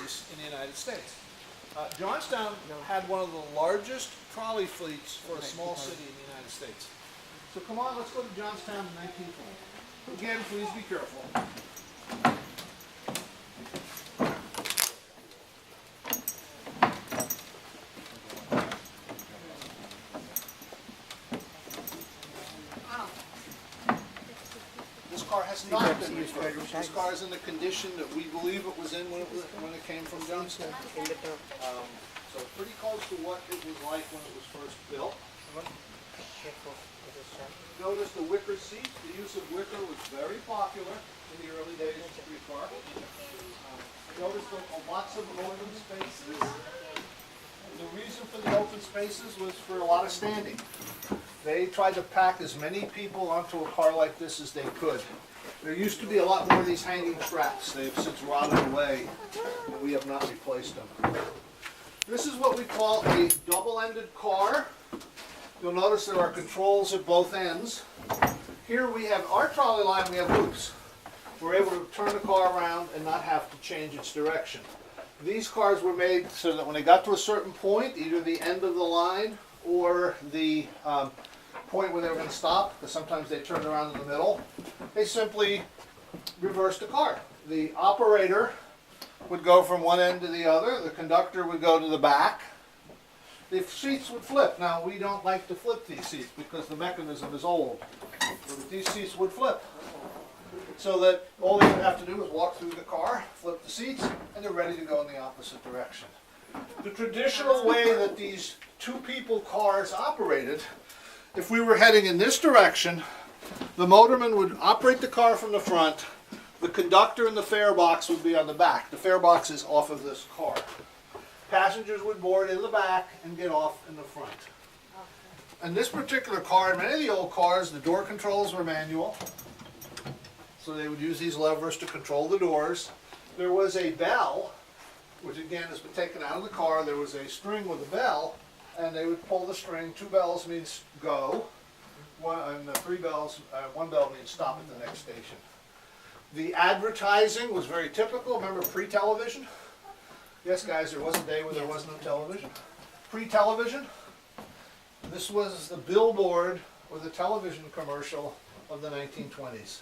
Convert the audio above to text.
place in the United States. Johnstown had one of the largest trolley fleets for a small city in the United States. So come on, let's go to Johnstown in 1920. Again, please be careful. This car has not been refurbished. This car is in the condition that we believe it was in when it came from Johnstown. So pretty close to what it was like when it was first built. Notice the wicker seats. The use of wicker was very popular in the early days of the streetcar. Notice lots of open spaces. The reason for the open spaces was for a lot of standing. They tried to pack as many people onto a car like this as they could. There used to be a lot more of these hanging straps. They have since rotted away, and we have not replaced them. This is what we call a double-ended car. You'll notice there are controls at both ends. Here we have our trolley line, we have loops. We're able to turn the car around and not have to change its direction. These cars were made so that when they got to a certain point, either the end of the line or the point where they were going to stop, because sometimes they turned around in the middle, they simply reversed the car. The operator would go from one end to the other, the conductor would go to the back, the seats would flip. Now we don't like to flip these seats because the mechanism is old, but these seats would flip. So that all they would have to do is walk through the car, flip the seats, and they're ready to go in the opposite direction. The traditional way that these two-people cars operated, if we were heading in this direction, the motorman would operate the car from the front, the conductor and the fare box would be on the back. The fare box is off of this car. Passengers would board in the back and get off in the front. In this particular car, in many of the old cars, the door controls were manual. So they would use these levers to control the doors. There was a bell, which again has been taken out of the car. There was a string with a bell, and they would pull the string. 2 bells means go, and 3 bells, 1 bell means stop at the next station. The advertising was very typical. Remember pre-television? Yes, guys, there was a day where there was no television. Pre-television, this was the billboard or the television commercial of the 1920s.